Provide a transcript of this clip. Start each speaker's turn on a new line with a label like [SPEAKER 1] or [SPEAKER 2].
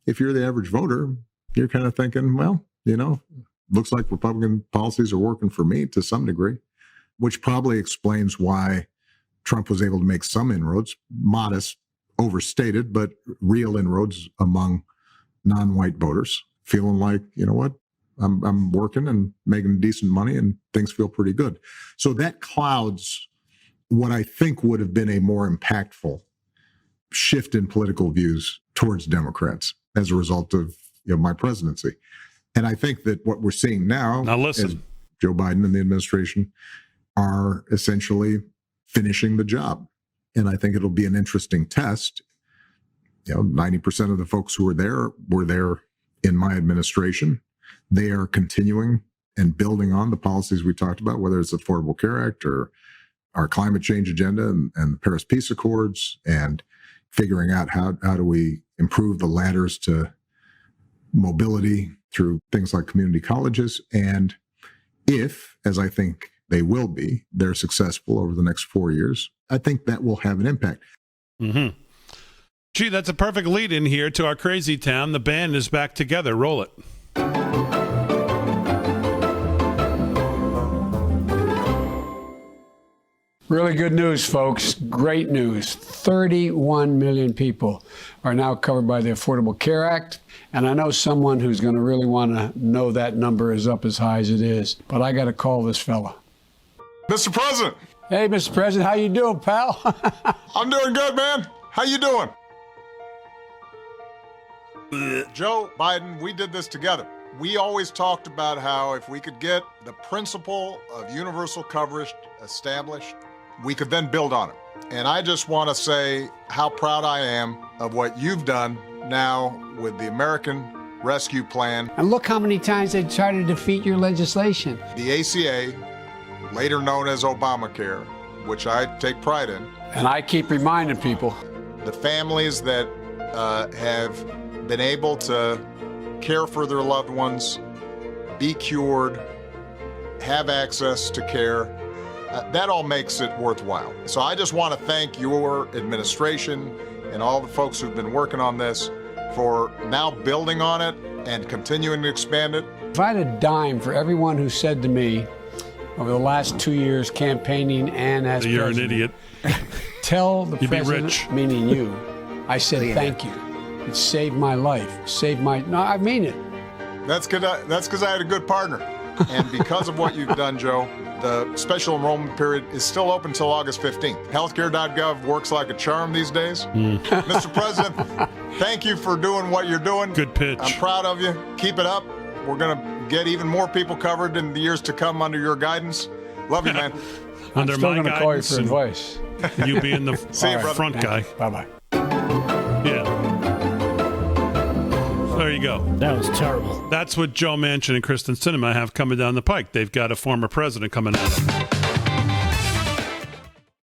[SPEAKER 1] if you're the average voter, you're kind of thinking, well, looks like Republican policies are working for me to some degree, which probably explains why Trump was able to make some inroads, modest, overstated, but real inroads among non-white voters, feeling like, you know what, I'm working and making decent money and things feel pretty good. So that clouds what I think would have been a more impactful shift in political views towards Democrats as a result of my presidency. And I think that what we're seeing now is Joe Biden and the administration are essentially finishing the job. And I think it'll be an interesting test. 90% of the folks who were there in my administration. They are continuing and building on the policies we talked about, whether it's the Affordable Care Act or our climate change agenda and the Paris Peace Accords, and figuring out how do we improve the ladders to mobility through things like community colleges. And if, as I think they will be, they're successful over the next 4 years, I think that will have an impact.
[SPEAKER 2] Mm-hmm. Gee, that's a perfect lead in here to our crazy town. The band is back together. Roll it.
[SPEAKER 3] Really good news, folks. Great news. 31 million people are now covered by the Affordable Care Act. And I know someone who's going to really want to know that number is up as high as it is. But I got to call this fella.
[SPEAKER 4] Mr. President.
[SPEAKER 3] Hey, Mr. President. How you doing, pal?
[SPEAKER 4] I'm doing good, man. How you doing? Joe Biden, we did this together. We always talked about how if we could get the principle of universal coverage established, we could then build on it. And I just want to say how proud I am of what you've done now with the American Rescue Plan.
[SPEAKER 3] And look how many times they tried to defeat your legislation.
[SPEAKER 4] The ACA, later known as Obamacare, which I take pride in.
[SPEAKER 3] And I keep reminding people.
[SPEAKER 4] The families that have been able to care for their loved ones, be cured, have access to care, that all makes it worthwhile. So I just want to thank your administration and all the folks who've been working on this for now building on it and continuing to expand it.
[SPEAKER 3] If I had a dime for everyone who said to me over the last 2 years campaigning and as
[SPEAKER 2] You're
[SPEAKER 3] president,
[SPEAKER 2] an idiot.
[SPEAKER 3] Tell the
[SPEAKER 2] You'd
[SPEAKER 3] president,
[SPEAKER 2] be rich.
[SPEAKER 3] meaning you, I said thank you. It saved my life. No, I mean it.
[SPEAKER 4] That's because I had a good partner. And because of what you've done, Joe, the special enrollment period is still open until August 15th. Healthcare.gov works like a charm these days. Mr. President, thank you for doing what you're doing.
[SPEAKER 2] Good pitch.
[SPEAKER 4] I'm proud of you. Keep it up. We're going to get even more people covered in the years to come under your guidance. Love you, man.
[SPEAKER 2] Under
[SPEAKER 3] I'm still
[SPEAKER 2] my
[SPEAKER 3] going to call you
[SPEAKER 2] guidance
[SPEAKER 3] for advice.
[SPEAKER 2] You being the
[SPEAKER 4] See you, brother.
[SPEAKER 2] front guy.
[SPEAKER 3] Bye-bye.
[SPEAKER 2] Yeah. There you go.
[SPEAKER 5] That was terrible.
[SPEAKER 2] That's what Joe Manchin and Kristen Sinema have coming down the pike. They've got a former president coming at them.